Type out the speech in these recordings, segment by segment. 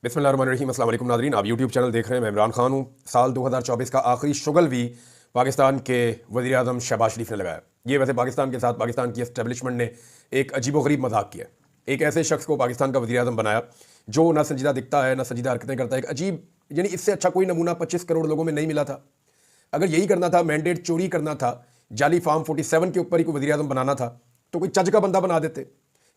बिस्मिल्लाहिर्रहमानिर्रहीम। अस्सलाम वालेकुम नाज़रीन, आप यूट्यूब चैनल देख रहे हैं। मैं इमरान खान हूँ। साल 2024 का आखिरी शुगल भी पाकिस्तान के वज़ीर आज़म शहबाज शरीफ ने लगाया। ये वैसे पाकिस्तान के साथ पाकिस्तान की एस्टेब्लिशमेंट ने एक अजीबोगरीब मजाक किया। एक ऐसे शख्स को पाकिस्तान का वज़ीर आज़म बनाया जो ना संजीदा दिखता है, ना संजीदा हरकतें करता है। एक अजीब, यानी इससे अच्छा कोई नमूना 25 करोड़ लोगों में नहीं मिला था। अगर यही करना था, मैंडेट चोरी करना था, जाली फार्म 47 के ऊपर ही कोई वज़ीर आज़म बनाना था, तो कोई चज का बंदा बना देते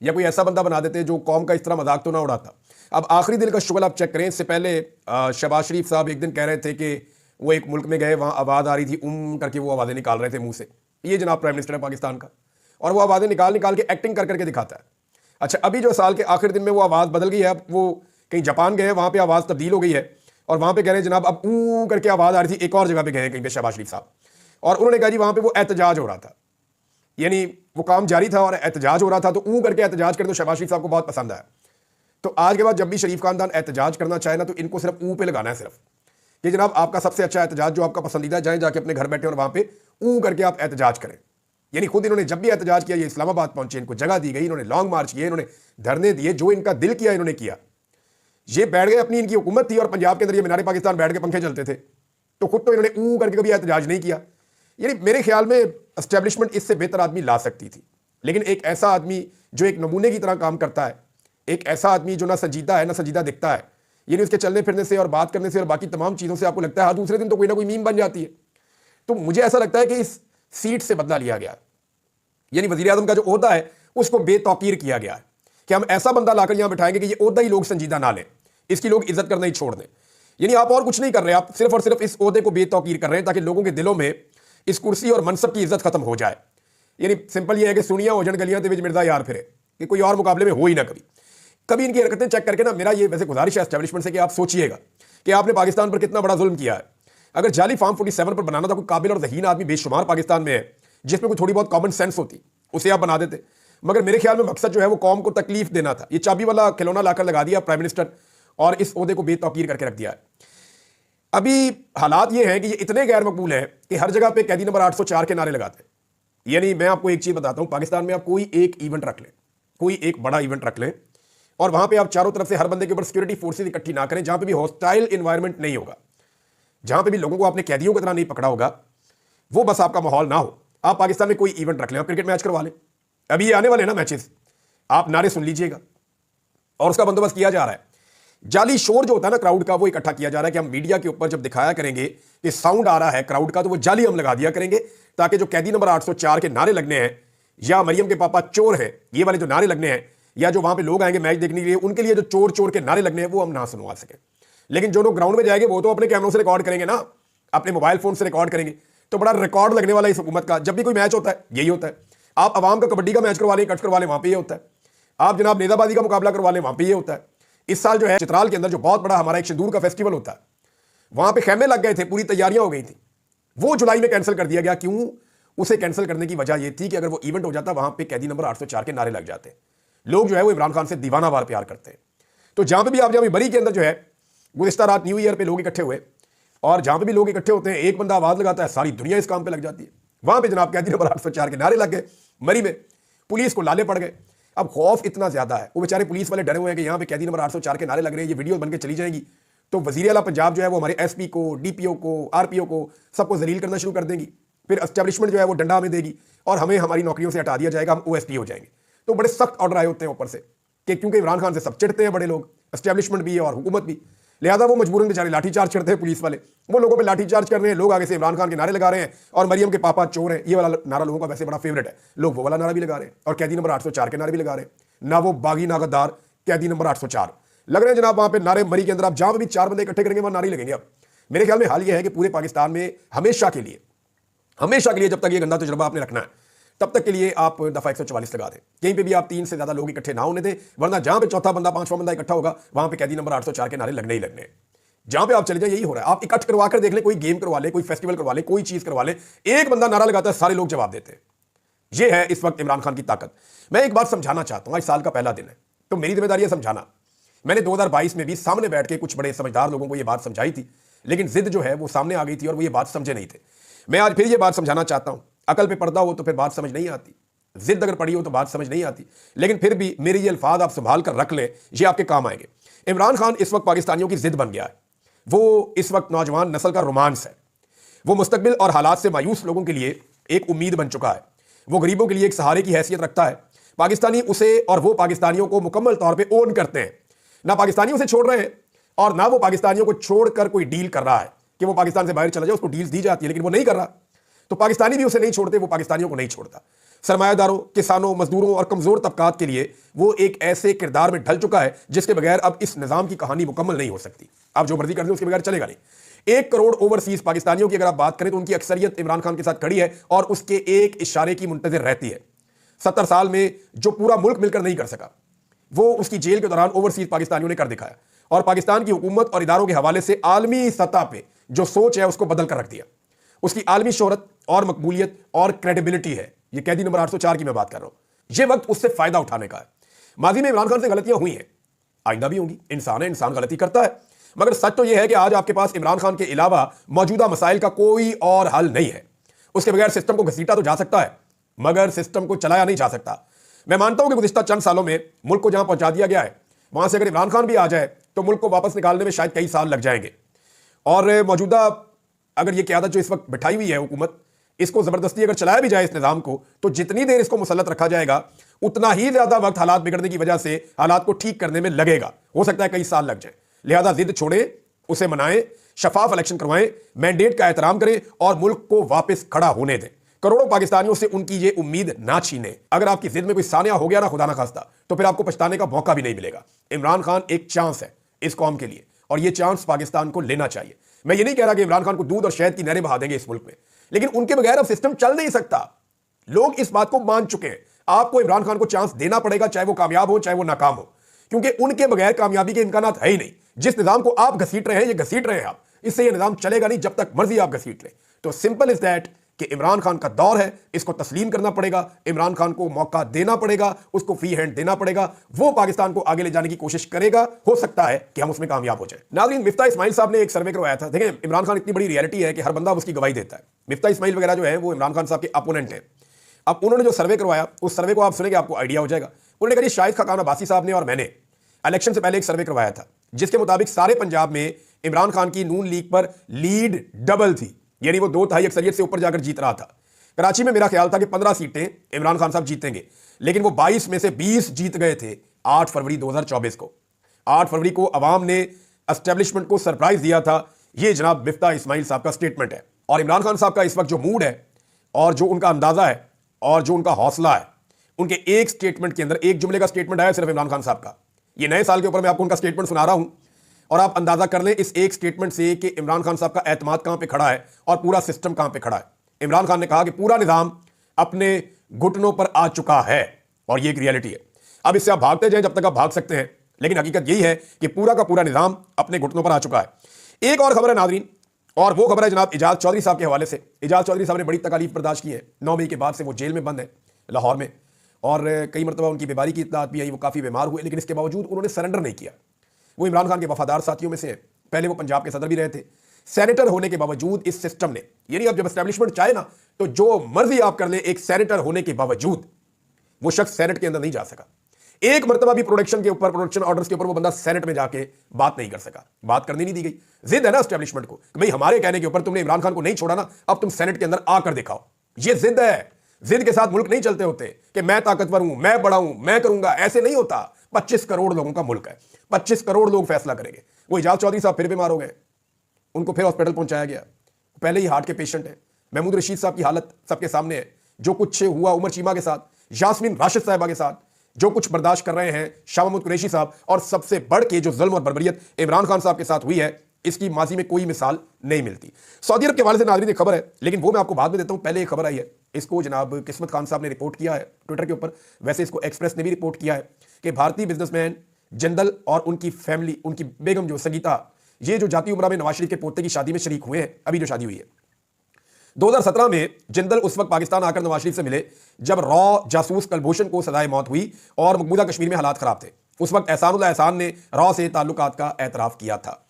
या कोई ऐसा बंदा बना देते जो कौम का इस तरह मजाक तो ना उड़ाता। अब आखिरी दिन का शुगल आप चेक करें। इससे पहले शहबाज शरीफ साहब एक दिन कह रहे थे कि वो एक मुल्क में गए, वहाँ आवाज़ आ रही थी करके वो आवाज़ें निकाल रहे थे मुंह से। ये जनाब प्राइम मिनिस्टर है पाकिस्तान का, और वो आवाज़ें निकाल निकाल के एक्टिंग कर करके दिखाता है। अच्छा, अभी जो साल के आखिरी दिन में वो आवाज़ बदल गई है। अब वो कहीं जापान गए हैं, वहाँ पर आवाज़ तब्दील हो गई है और वहाँ पर कह रहे हैं जनाब अब करके आवाज़ आ रही थी। एक और जगह पर गए हैं कहीं पर शहबाज शरीफ साहब, और उन्होंने कहा जी वहाँ पर वो एहतजाज हो रहा था, यानी वो काम जारी था और एहतजाज हो रहा था, तो करके एहतजाज करके तो शहबाज शरीफ साहब को बहुत पसंद आया। तो आज के बाद जब भी शरीफ खानदान एहतजाज करना चाहे ना, तो इनको सिर्फ पे लगाना है, सिर्फ कि जनाब आपका सबसे अच्छा एहतजाज जो आपका पसंदीदा, जाए जाके अपने घर बैठे और वहां पे करके आप एहतजाज करें। यानी खुद इन्होंने जब भी एहतजाज किया, ये इस्लामाबाद पहुंचे, इनको जगह दी गई, इन्होंने लॉन्ग मार्च किए, इन्होंने धरने दिए, जो इनका दिल किया इन्होंने किया। ये बैठ गए, अपनी इनकी हुकूमत थी और पंजाब के अंदर ये मीनार पाकिस्तान बैठ के पंखे चलते थे, तो खुद तो इन्होंने करके कभी एहतजाज नहीं किया। यानी मेरे ख्याल में एस्टेब्लिशमेंट इससे बेहतर आदमी ला सकती थी, लेकिन एक ऐसा आदमी जो एक नमूने की तरह काम करता है, एक ऐसा आदमी जो ना संजीदा है ना संजीदा दिखता है, यानी उसके चलने फिरने से और बात करने से और बाकी तमाम चीज़ों से आपको लगता है हर दूसरे दिन तो कोई ना कोई मीम बन जाती है। तो मुझे ऐसा लगता है कि इस सीट से बदला लिया गया, यानी वज़ीर आज़म का जो ओहदा है उसको बेतौकीर किया गया है कि हम ऐसा बंदा लाकर यहां बिठाएंगे कि ये ओहदा ही लोग संजीदा ना लें, इसकी लोग इज्जत करना ही छोड़ दें। यानी आप और कुछ नहीं कर रहे, आप सिर्फ और सिर्फ इस ओहदे को बेतौकीर कर रहे हैं ताकि लोगों के दिलों में इस कुर्सी और मनसब की इज्जत खत्म हो जाए। यानी सिंपल ये है कि सुनिया हो जन गलियां ते मिर्जा यार फिरे, कि कोई और मुकाबले में हो ही ना कभी इनकी हरकतें चेक करके ना, मेरा ये वैसे गुजारिश है एस्टेब्लिशमेंट से कि आप सोचिएगा कि आपने पाकिस्तान पर कितना बड़ा जुल्म किया है। अगर जाली फार्म 47 पर बनाना था, कोई काबिल और ज़हीन आदमी बेशुमार पाकिस्तान में है जिसमें कोई थोड़ी बहुत कॉमन सेंस होती, उसे आप बना देते। मगर मेरे ख्याल में मकसद जो है वो कौम को तकलीफ देना था। ये चाबी वाला खिलौना लाकर लगा दिया प्राइम मिनिस्टर और इस ओहदे को बेतौकीर करके रख दिया है। अभी हालात ये हैं कि ये इतने गैर मकबूल है कि हर जगह पे कैदी नंबर 804 के नारे लगाते हैं। यानी मैं आपको एक चीज़ बताता हूँ, पाकिस्तान में आप कोई एक इवेंट रख लें, कोई एक बड़ा इवेंट रख लें, और वहां पे आप चारों तरफ से हर बंदे के ऊपर सिक्योरिटी फोर्सेस इकट्ठी ना करें, जहां पे भी हॉस्टाइल एनवायरनमेंट नहीं होगा, जहां पे भी लोगों को आपने कैदियों की तरह नहीं पकड़ा होगा, वो बस आपका माहौल ना हो। आप पाकिस्तान में कोई इवेंट रख लें, आप क्रिकेट मैच करवा लें, अभी ये आने वाले ना मैचेस, आप नारे सुन लीजिएगा और उसका बंदोबस्त किया जा रहा है। जाली शोर जो होता है ना क्राउड का, वो इकट्ठा किया जा रहा है कि हम मीडिया के ऊपर जब दिखाया करेंगे कि साउंड आ रहा है क्राउड का, तो वो जाली हम लगा दिया करेंगे ताकि जो कैदी नंबर 804 के नारे लगने हैं या मरियम के पापा चोर हैं, ये वाले जो नारे लगने हैं, या जो वहां पे लोग आएंगे मैच देखने के लिए, उनके लिए जो चोर चोर के नारे लगने हैं वो हम ना सुनवा सके। लेकिन जो लोग ग्राउंड में जाएंगे वो तो अपने कैमरों से रिकॉर्ड करेंगे ना, अपने मोबाइल फोन से रिकॉर्ड करेंगे। तो बड़ा रिकॉर्ड लगने वाला इस हुकूमत का। जब भी कोई मैच होता है यही होता है। आप अवाम का कबड्डी का मैच करवा लें, कट करवा लें, वहां पर ये होता है। आप जनाब नेजाबाजी का मुकाबला करवा लें, वहां पर ये होता है। इस साल जो है चित्राल के अंदर जो बहुत बड़ा हमारा एक सिंदूर का फेस्टिवल होता है, वहां पे खेमे लग गए थे, पूरी तैयारियां हो गई थी, वो जुलाई में कैंसिल कर दिया गया। क्यों? उसे कैंसिल करने की वजह यह थी कि अगर वो इवेंट हो जाता, वहां पे कैदी नंबर 804 के नारे लग जाते। लोग जो है वो इमरान खान से दीवाना वार प्यार करते हैं। तो जहां पे भी आप, जहां बरी के अंदर जो है गुज़िश्ता रात न्यू ईयर पे लोग इकट्ठे हुए, और जहां पे भी लोग इकट्ठे होते हैं, एक बंदा आवाज लगाता है, सारी दुनिया इस काम पे लग जाती है। वहां पे जनाब कैदी नंबर 804 के नारे लग गए, मरी में पुलिस को लाले पड़ गए। अब खौफ इतना ज्यादा है, वो बेचारे पुलिस वाले डरे हुए हैं कि यहाँ पे कैदी नंबर 804 के नारे लग रहे हैं, ये वीडियो बनकर चली जाएंगी तो वज़ीर आला पंजाब जो है वो हमारे एसपी को, डीपीओ को, आरपीओ को, सबको जलील करना शुरू कर देंगी। फिर एस्टेब्लिशमेंट जो है वो डंडा हमें देगी और हमें हमारी नौकरियों से हटा दिया जाएगा, हम ओएसडी हो जाएंगे। तो बड़े सख्त ऑर्डर आए होते हैं ऊपर से कि क्योंकि इमरान खान से सब चिढ़ते हैं बड़े लोग, एस्टेब्लिशमेंट भी और हुकूमत भी, लिहाजा वो मजबूरन बेचारे लाठीचार्ज करते हैं पुलिस वाले। वो लोगों पे लाठीचार्ज कर रहे हैं, लोग आगे से इमरान खान के नारे लगा रहे हैं और मरियम के पापा चोर हैं, ये वाला नारा लोगों का वैसे बड़ा फेवरेट है, लोग वो वाला नारा भी लगा रहे हैं और कैदी नंबर 804 के नारे भी लगा रहे हैं। ना वो बागी ना गद्दार, कैदी नंबर 804 लग रहे हैं जनाब। वहां पे नारे मरी के अंदर आप जहां भी 4 बंदे इकट्ठे करेंगे वहां नारे लगेंगे। अब मेरे ख्याल में हाल यह है कि पूरे पाकिस्तान में हमेशा के लिए जब तक ये गंदा तजुर्बा आपने रखना है, तब तक के लिए आप दफा 144 लगा दें। कहीं पे भी आप 3 से ज्यादा लोग इकट्ठे ना होने दें, वरना जहां पे चौथा बंदा, 5वां बंदा इकट्ठा होगा, वहां पे कैदी नंबर 804 के नारे लगने ही लगने। जहां पे आप चले जाए यही हो रहा है। आप इकट्ठ करवा कर देख ले, कोई गेम करवा ले, कोई फेस्टिवल करवा ले, कोई चीज करवा ले, एक बंदा नारा लगाता है, सारे लोग जवाब देते हैं। यह है इस वक्त इमरान खान की ताकत। मैं एक बात समझाना चाहता हूं, आज साल का पहला दिन है तो मेरी जिम्मेदारी है समझाना। मैंने 2022 में भी सामने बैठ के कुछ बड़े समझदार लोगों को यह बात समझाई थी, लेकिन जिद जो है वो सामने आ गई थी और वो ये बात समझे नहीं थे। मैं आज फिर ये बात समझाना चाहता हूं। अकल पे पर्दा हो तो फिर बात समझ नहीं आती। जिद अगर पड़ी हो तो बात समझ नहीं आती, लेकिन फिर भी मेरे ये अल्फाज आप संभाल कर रख लें, ये आपके काम आएंगे। इमरान खान इस वक्त पाकिस्तानियों की जिद बन गया है। वो इस वक्त नौजवान नस्ल का रोमांस है। वो मुस्तकबिल और हालात से मायूस लोगों के लिए एक उम्मीद बन चुका है। वो गरीबों के लिए एक सहारे की हैसियत रखता है। पाकिस्तानी उसे और वो पाकिस्तानियों को मुकम्मल तौर पे ओन करते हैं। ना पाकिस्तानी उसे छोड़ रहे हैं और ना वो पाकिस्तानियों को छोड़कर कोई डील कर रहा है कि वो पाकिस्तान से बाहर चला जाए, उसको डील्स दी जाती है, लेकिन वो नहीं कर रहा। तो पाकिस्तानी भी उसे नहीं छोड़ते, वो पाकिस्तानियों को नहीं छोड़ता। सरमायादारों, किसानों, मजदूरों और कमजोर तबकात के लिए वो एक ऐसे किरदार में ढल चुका है जिसके बगैर अब इस निजाम की कहानी मुकम्मल नहीं हो सकती। आप जो मर्जी कर दें उसके बगैर चलेगा नहीं। 1 करोड़ ओवरसीज पाकिस्तानियों की अगर आप बात करें तो उनकी अक्सरियत इमरान खान के साथ खड़ी है और उसके एक इशारे की मुंतजर रहती है। 70 साल में जो पूरा मुल्क मिलकर नहीं कर सका, वो उसकी जेल के दौरान ओवरसीज पाकिस्तानियों ने कर दिखाया और पाकिस्तान की हुकूमत और इदारों के हवाले से आलमी सतह पे जो सोच है उसको बदल कर रख दिया। उसकी आलमी शोहरत और मकबूलियत और क्रेडिबिलिटी है। ये कैदी नंबर 804 की मैं बात कर रहा हूं। ये वक्त उससे फायदा उठाने का है। माजी में इमरान खान से गलतियां हुई हैं, आइंदा भी होंगी। इंसान है, इंसान गलती करता है, मगर सच तो यह है कि आज आपके पास इमरान खान के अलावा मौजूदा मसाइल का कोई और हल नहीं है। उसके बगैर सिस्टम को घसीटा तो जा सकता है, मगर सिस्टम को चलाया नहीं जा सकता। मैं मानता हूं कि गुज़िश्ता चंद सालों में मुल्क को जहां पहुंचा दिया गया है, वहां से अगर इमरान खान भी आ जाए तो मुल्क को वापस निकालने में शायद कई साल लग जाएंगे। और मौजूदा अगर ये क़यादत जो इस वक्त बिठाई हुई है हुकूमत, इसको ज़बरदस्ती अगर चलाया भी जाए इस निज़ाम को, तो जितनी देर इसको मुसल्लत रखा जाएगा उतना ही ज़्यादा वक्त हालात बिगड़ने की वजह से हालात को ठीक करने में लगेगा। हो सकता है कई साल लग जाए। लिहाजा जिद छोड़ें, उसे मनाएं, शफाफ इलेक्शन करवाएं, मैंडेट का एहतराम करें और मुल्क को वापस खड़ा होने दें। करोड़ों पाकिस्तानियों से उनकी ये उम्मीद ना छीनें। अगर आपकी जिद में कोई सानिया हो गया ना, खुदा ना खास्ता, तो फिर आपको पछताने का मौका भी नहीं मिलेगा। इमरान खान एक चांस है इस कौम के लिए और ये चांस पाकिस्तान को लेना चाहिए। मैं ये नहीं कह रहा कि इमरान खान को दूध और शहद की नहरें बहा देंगे इस मुल्क में, लेकिन उनके बगैर अब सिस्टम चल नहीं सकता। लोग इस बात को मान चुके हैं। आपको इमरान खान को चांस देना पड़ेगा, चाहे वो कामयाब हो चाहे वो नाकाम हो, क्योंकि उनके बगैर कामयाबी के इम्कानात है ही नहीं। जिस निजाम को आप घसीट रहे हैं, ये घसीट रहे हैं आप, इससे ये निजाम चलेगा नहीं जब तक मर्जी आप घसीट लें। तो सिंपल इज दैट कि इमरान खान का दौर है, इसको तस्लीम करना पड़ेगा। इमरान खान को मौका देना पड़ेगा, उसको फ्री हैंड देना पड़ेगा। वो पाकिस्तान को आगे ले जाने की कोशिश करेगा। हो सकता है कि हम उसमें कामयाब हो जाए। नाज़रीन, मिफ्ता इस्माइल साहब ने एक सर्वे करवाया था। देखें, इमरान खान इतनी बड़ी रियलिटी है कि हर बंदा उसकी गवाही देता है। मिफ्ता इस्माइल वगैरह जो है वो इमरान खान साहब के अपोनेंट हैं। अब उन्होंने जो सर्वे करवाया, उस सर्वे को आप सुनेंगे आपको आइडिया हो जाएगा। उन्होंने कहा शाहिद खाकान अब्बासी साहब ने और मैंने इलेक्शन से पहले एक सर्वे करवाया था, जिसके मुताबिक सारे पंजाब में इमरान खान की नून लीग पर लीड डबल थी, यानी वो 2/3 अक्सरियत से ऊपर जाकर जीत रहा था। कराची में मेरा ख्याल था कि 15 सीटें इमरान खान साहब जीतेंगे, लेकिन वो 22 में से 20 जीत गए थे 8 फरवरी 2024 को। 8 फरवरी को अवाम ने एस्टेब्लिशमेंट को सरप्राइज दिया था। ये जनाब मिफ्ता इस्माइल साहब का स्टेटमेंट है। और इमरान खान साहब का इस वक्त जो मूड है और जो उनका अंदाजा है और जो उनका हौसला है, उनके एक स्टेटमेंट के अंदर, एक जुमले का स्टेटमेंट आया सिर्फ इमरान खान साहब का। ये नए साल के ऊपर मैं आपको उनका स्टेटमेंट सुना रहा हूं और आप अंदाजा कर लें इस एक स्टेटमेंट से कि इमरान खान साहब का एतमाद कहां पे खड़ा है और पूरा सिस्टम कहां पे खड़ा है। इमरान खान ने कहा कि पूरा निजाम अपने घुटनों पर आ चुका है और ये एक रियलिटी है। अब इससे आप भागते जाएं जब तक आप भाग सकते हैं, लेकिन हकीकत यही है कि पूरा का पूरा निजाम अपने घुटनों पर आ चुका है। एक और खबर है नाज़रीन, और वो खबर है जनाब इजाज चौधरी साहब के हवाले से। इजाज चौधरी साहब ने बड़ी तकालीफ बर्दाश्त की है। 9 मई के बाद से वो जेल में बंद है लाहौर में, और कई मरतबा उनकी बीमारी की इत्तलात भी आई, वो काफ़ी बीमार हुए, लेकिन इसके बावजूद उन्होंने सरेंडर नहीं किया। वो इमरान खान के वफादार साथियों में से हैं। पहले वो पंजाब के सदर भी रहे थे। सेनेटर होने के बावजूद इस सिस्टम ने, यानी अब जब एस्टैब्लिशमेंट चाहे ना तो जो मर्जी आप कर ले, एक सेनेटर होने के बावजूद वो शख्स सेनेट के अंदर नहीं जा सका। एक मरतबा भी प्रोडक्शन ऑर्डर्स के ऊपर वो बंदा सेनेट में जाके बात नहीं कर सका, बात करनी नहीं दी गई। जिद है ना एस्टैब्लिशमेंट को कि भाई हमारे कहने के ऊपर तुमने इमरान खान को नहीं छोड़ा ना, अब तुम सेनेट के अंदर आकर दिखाओ। ये जिद है। जिद के साथ मुल्क नहीं चलते होते कि मैं ताकतवर हूं, मैं बड़ा हूं, मैं करूंगा, ऐसे नहीं होता। 25 करोड़ लोगों का मुल्क है, 25 करोड़ लोग फैसला करेंगे। वो इजाज चौधरी साहब फिर बीमार हो गए, उनको फिर हॉस्पिटल पहुंचाया गया। पहले ही हार्ट के पेशेंट है। महमूद रशीद साहब की हालत सबके सामने है। जो कुछ हुआ उमर चीमा के साथ, यास्मीन राशिद साहिबा के साथ, जो कुछ बर्दाश्त कर रहे हैं शाह महमूद कुरैशी साहब, और सबसे बढ़ के जो जुल्म और बर्बरियत इमरान खान साहब के साथ हुई है, इसकी माजी में कोई मिसाल नहीं मिलती। सऊदी अरब के हवाले से नाज़रीन एक खबर है, लेकिन वो मैं आपको बाद में देता हूं। पहले एक खबर आई है, इसको जनाब किस्मत खान साहब ने रिपोर्ट किया है ट्विटर के ऊपर, वैसे इसको एक्सप्रेस ने भी रिपोर्ट किया है कि भारतीय बिजनेसमैन जिंदल और उनकी फैमिली, उनकी बेगम जो संगीता, ये जो जाती उम्रा में नवाज शरीफ के पोते की शादी में शरीक हुए हैं। अभी जो शादी हुई है 2017 में, जिंदल उस वक्त पाकिस्तान आकर नवाज शरीफ से मिले जब रॉ जासूस कुलभूषण को सजाए मौत हुई और मकबूजा कश्मीर में हालात खराब थे। उस वक्त एहसानुल्लाह एहसान ने रॉ से ताल्लुकात का एतराफ़ किया था।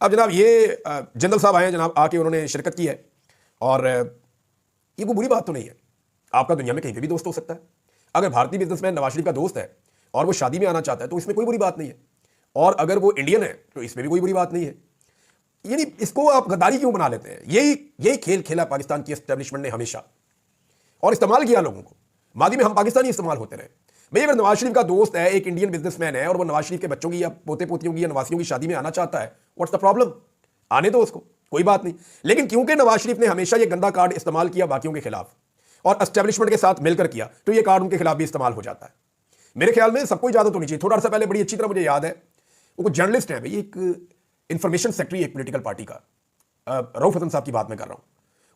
अब जनाब ये जिंदल साहब आए हैं, जनाब आके उन्होंने शिरकत की है, और ये कोई बुरी बात तो नहीं है। आपका दुनिया में कहीं पे भी दोस्त हो सकता है। अगर भारतीय बिजनेसमैन नवाज शरीफ का दोस्त है और वो शादी में आना चाहता है तो इसमें कोई बुरी बात नहीं है, और अगर वो इंडियन है तो इसमें भी कोई बुरी बात नहीं है। यानी इसको आप गद्दारी क्यों बना लेते हैं? यही खेल खेला पाकिस्तान की एस्टेब्लिशमेंट ने हमेशा, और इस्तेमाल किया लोगों को। मादी में हम पाकिस्तानी इस्तेमाल होते रहे। भाई अगर नवाज शरीफ का दोस्त है, एक इंडियन बिजनेसमैन है, और वो नवाज शरीफ के बच्चों की या पोते पोतियों की या नवासियों की शादी में आना चाहता है, व्हाट्स द प्रॉब्लम? आने दो उसको, कोई बात नहीं। लेकिन क्योंकि नवाज शरीफ ने हमेशा ये गंदा कार्ड इस्तेमाल किया बाकियों के खिलाफ और एस्टेब्लिशमेंट के साथ मिलकर किया, तो ये कार्ड उनके खिलाफ भी इस्तेमाल हो जाता है। मेरे ख्याल में सबको इजाजत होनी चाहिए। थोड़ा सा पहले बड़ी अच्छी तरह मुझे याद है, वो कुछ जर्नलिस्ट है भाई, एक इंफॉर्मेशन सेक्रेटरी एक पॉलिटिकल पार्टी का, रऊफ हसन साहब की बात मैं कर रहा हूं,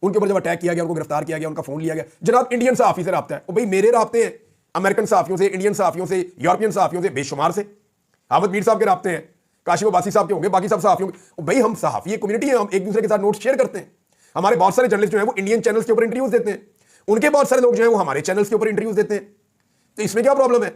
उनके ऊपर जब अटैक किया गया, उनको गिरफ्तार किया गया, उनका फोन लिया गया। जनाब इंडियन सहाफी से रब्ता है, भाई मेरे रब्ते हैं अमेरिकन सहाफियों से, इंडियन सहाफियों से, यूरोपियन सहाफियों से बेशुमार से। अहमद मीर साहब के रब्ते हैं, काशिफ अब्बासी साहब के होंगे, बाकी सब सहाफियों के। भाई हम सहाफी एक कम्युनिटी है, हम एक दूसरे के साथ नोट्स शेयर करते हैं। हमारे बहुत सारे जर्नलिस्ट जो है वो इंडियन चैनल्स के ऊपर इंटरव्यूज देते हैं, उनके बहुत सारे लोग जो है वो हमारे चैनल्स के ऊपर इंटरव्यूज देते हैं। तो इसमें क्या प्रॉब्लम है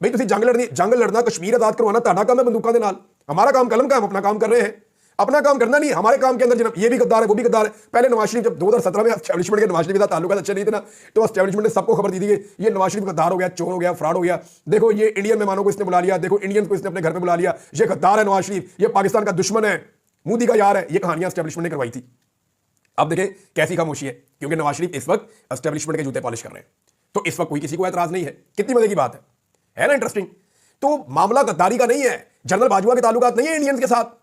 भाई? तुम जंग लड़ना, कश्मीर आजाद करवाना ताड़ा काम है बंदूकों के नाल। हमारा काम कलम का, हम अपना काम कर रहे हैं। अपना काम करना नहीं, हमारे काम के अंदर जनाब ये भी गद्दार है, वो भी गद्दार है। पहले नवाज शरीफ जब 2017 में एस्टेब्लिशमेंट के नवाज शरीफ के साथ ताल्लुकात अच्छे नहीं थे ना, तो एस्टेब्लिशमेंट ने सबको खबर दी थी कि ये नवाज शरीफ गद्दार हो गया, चोर हो गया, फ्रॉड हो गया। देखो ये इंडियन मेहमानों को इसने बुला लिया, देखो इंडियन को इसने अपने घर पे बुला लिया, ये गद्दार है नवाज शरीफ, ये पाकिस्तान का दुश्मन है, मोदी का यार है। ये कहानियां एस्टेब्लिशमेंट ने करवाई थी। अब देखें कैसी खामोशी है, क्योंकि नवाज शरीफ इस वक्त एस्टेब्लिशमेंट के जूते पॉलिश कर रहे हैं। तो इस वक्त कोई किसी को एतराज नहीं है। कितनी मजे की बात है ना? इंटरेस्टिंग। तो मामला गद्दारी का नहीं है, जनरल बाजवा के ताल्लुकात नहीं है इंडियंस के साथ।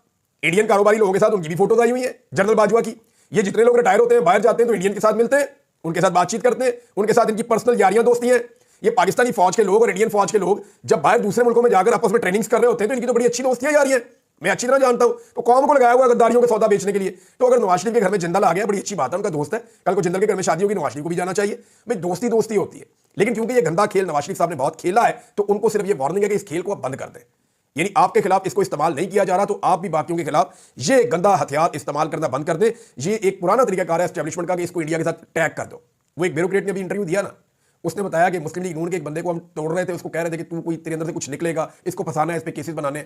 इंडियन कारोबारी लोगों के साथ उनकी भी फोटोज आई हुई है जनरल बाजवा की। ये जितने लोग रिटायर होते हैं, बाहर जाते हैं, तो इंडियन के साथ मिलते हैं, उनके साथ बातचीत करते हैं, उनके साथ इनकी पर्सनल यारियां दोस्ती हैं। ये पाकिस्तानी फौज के लोग और इंडियन फौज के लोग जब बाहर दूसरे मुल्कों में जाकर आपस में ट्रेनिंग्स कर रहे होते हैं, तो इनकी तो बड़ी अच्छी दोस्तियां यारी हैं। मैं अच्छी तरह जानता हूं। तो कौम को लगाया हुआ गद्दारियों के सौदा बेचने के लिए। तो अगर नवाज शरीफ के घर में जिंदल आ गया, बड़ी अच्छी बात है, उनका दोस्त है, कल को जिंदल के घर में शादी होगी, नवाज शरीफ को भी जाना चाहिए। भाई दोस्ती दोस्ती होती है। लेकिन क्योंकि ये गंदा खेल नवाज शरीफ साहब ने बहुत खेला है, तो उनको सिर्फ ये वार्निंग है कि इस खेल को आप बंद कर दें। यानी आपके खिलाफ इसको इस्तेमाल नहीं किया जा रहा, तो आप भी बाकियों के खिलाफ ये गंदा हथियार इस्तेमाल करना बंद कर दें। ये एक पुराना तरीकाकार है एस्टेब्लिशमेंट का कि इसको इंडिया के साथ टैग कर दो। वो एक ब्यूरोक्रेट ने भी इंटरव्यू दिया ना, उसने बताया कि मुस्लिम लीग नून के एक बंदे को हम तोड़ रहे थे, उसको कह रहे थे कि तू कोई तेरे अंदर से कुछ निकलेगा, इसको फंसाना है, इस पे केसेस बनाने।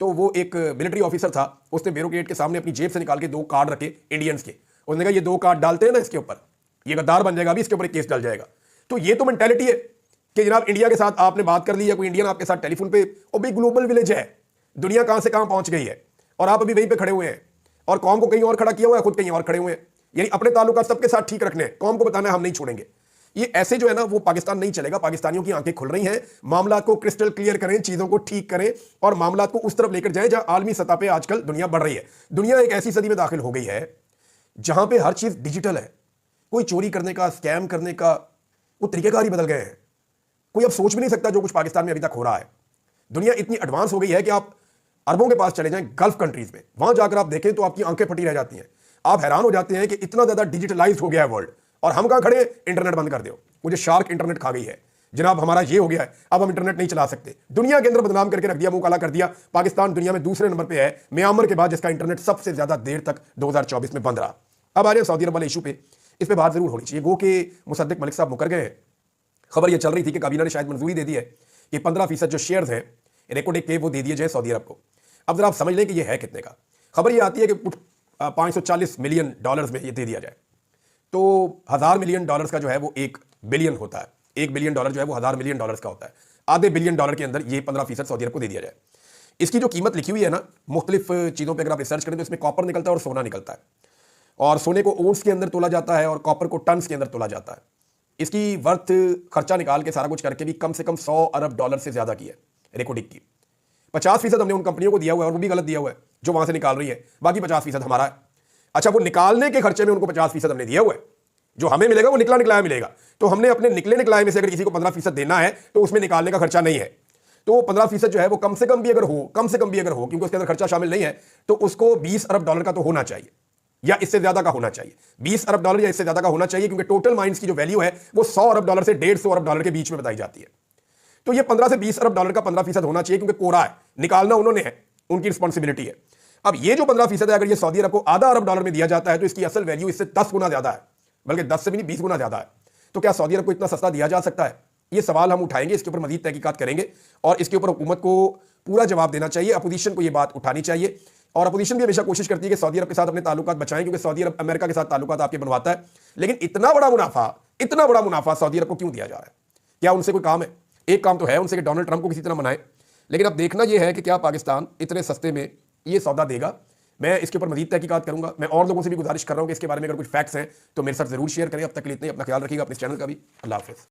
तो वो एक मिलिट्री ऑफिसर था, उसने ब्यूरोक्रेट के सामने अपनी जेब से निकाल के 2 कार्ड रखे इंडियंस के। उसने कहा ये 2 कार्ड डालते हैं ना इसके ऊपर, ये गद्दार बन जाएगा, अभी इसके ऊपर एक केस डल जाएगा। तो ये तो मेंटालिटी है कि जनाब इंडिया के साथ आपने बात कर ली है, कोई इंडियन आपके साथ टेलीफोन पे, और भाई ग्लोबल विलेज है, दुनिया कहां से कहां पहुंच गई है, और आप अभी वहीं पे खड़े हुए हैं, और कौम को कहीं और खड़ा किया हुआ है, खुद कहीं और खड़े हुए हैं। यानी अपने ताल्लुकात सबके साथ ठीक रखने हैं, कौम को बताना है हम नहीं छोड़ेंगे। ये ऐसे जो है ना, वो पाकिस्तान नहीं चलेगा। पाकिस्तानियों की आंखें खुल रही हैं, मामला को क्रिस्टल क्लियर करें, चीजों को ठीक करें, और मामला को उस तरफ लेकर जाएं जहां आलमी सतह पे आजकल दुनिया बढ़ रही है। दुनिया एक ऐसी सदी में दाखिल हो गई है जहां पे हर चीज डिजिटल है। कोई चोरी करने का, स्कैम करने का वो तरीकेकार ही बदल गए हैं। कोई अब सोच भी नहीं सकता जो कुछ पाकिस्तान में अभी तक हो रहा है। दुनिया इतनी एडवांस हो गई है कि आप अरबों के पास चले जाएं, गल्फ कंट्रीज में, वहां जाकर आप देखें तो आपकी आंखें फटी रह जाती हैं। आप हैरान हो जाते हैं कि इतना ज्यादा डिजिटलाइज हो गया है वर्ल्ड, और हम कहां खड़े हैं? इंटरनेट बंद कर दो, मुझे शार्क इंटरनेट खा गई है जनाब, हमारा ये हो गया है, अब हम इंटरनेट नहीं चला सकते। दुनिया के अंदर बदनाम करके रख दिया, मुंह काला कर दिया। पाकिस्तान दुनिया में दूसरे नंबर पे है, म्यांमार के बाद, जिसका इंटरनेट सबसे ज्यादा देर तक 2024 में बंद रहा। अब आ रहे हैं सऊदी अरब वाले इशू पे, इस पर बात जरूर होनी चाहिए। गो के मुसद्दिक मलिक साहब मुकर गए हैं। खबर यह चल रही थी कि काबीना ने शायद मंजूरी दे दी है कि 15% जो शेयर्स हैं रेकोडेक के, वो दे दिए जाए सऊदी अरब को। अब जरा आप समझ लें कि ये है कितने का। खबर ये आती है कि 540 मिलियन डॉलर्स में ये दे दिया जाए, तो 1000 मिलियन डॉलर्स का जो है वो 1 बिलियन होता है। 1 बिलियन डॉलर जो है वो 1000 मिलियन डॉलर्स का होता है। आधे बिलियन डॉलर के अंदर ये 15% सऊदी अरब को दे दिया जाए। इसकी जो कीमत लिखी हुई है ना, मुख्तलिफ चीज़ों पर अगर आप रिसर्च करें तो इसमें कॉपर निकलता है और सोना निकलता है, और सोने को ओंस के अंदर तोला जाता है और कॉपर को टन्स के अंदर तोला जाता है। इसकी वर्थ खर्चा निकाल के सारा कुछ करके भी कम से कम 100 अरब डॉलर से ज्यादा की है रेकोडिक की। 50% हमने उन कंपनियों को दिया हुआ है, और वो भी गलत दिया हुआ है जो वहां से निकाल रही है, बाकी 50% हमारा है। अच्छा, वो निकालने के खर्चे में उनको 50% हमने दिया हुआ है, जो हमें मिलेगा वो निकला निकलाया मिलेगा। तो हमने अपने निकले निकलाए में से अगर किसी को 15% देना है तो उसमें निकालने का खर्चा नहीं है। तो 15% जो है वो कम से कम भी अगर हो, क्योंकि उसके अंदर खर्चा शामिल नहीं है, तो उसको 20 अरब डॉलर का तो होना चाहिए, या इससे ज्यादा का होना चाहिए। 20 अरब डॉलर या इससे ज्यादा का होना चाहिए, क्योंकि टोटल माइंस की जो वैल्यू है वो 100 अरब डॉलर से 150 अरब डॉलर के बीच में बताई जाती है। तो ये 15 से 20 अरब डॉलर का 15% होना चाहिए, क्योंकि कोरा है, निकालना उन्होंने है, उनकी रिस्पॉन्सिबिलिटी है। अब ये जो 15% है, अगर ये सऊदी अरब को आधा अरब डॉलर में दिया जाता है, तो इसकी असल वैल्यू इससे 10 गुना ज्यादा है, बल्कि 10 से भी नहीं 20 गुना ज्यादा है। तो क्या सऊदी अरब को इतना सस्ता दिया जा सकता है? ये सवाल हम उठाएंगे, इसके ऊपर मजीद तहकीकात करेंगे, और इसके ऊपर हुकूमत को पूरा जवाब देना चाहिए। अपोजिशन को ये बात उठानी चाहिए, और अपोजिशन भी हमेशा कोशिश करती है कि सऊदी अरब के साथ अपने ताल्लुकात बचाएं, क्योंकि सऊदी अरब अमेरिका के साथ ताल्लुकात आपके बनवाता है। लेकिन इतना बड़ा मुनाफा सऊदी अरब को क्यों दिया जा रहा है? क्या उनसे कोई काम है? एक काम तो है उनसे कि डोनाल्ड ट्रंप को किसी तरह मनाए, लेकिन अब देखना यह है कि क्या पाकिस्तान इतने सस्ते में ये सौदा देगा। मैं इसके ऊपर मजीद तहकीकात करूंगा। मैं और लोगों से भी गुजारिश कर रहा हूं कि इसके बारे में अगर कुछ फैक्ट्स हैं तो मेरे साथ जरूर शेयर करें। अब तक के लिए इतना ही, अपना ख्याल रखिएगा, अपने चैनल का भी। अल्लाह हाफिज़।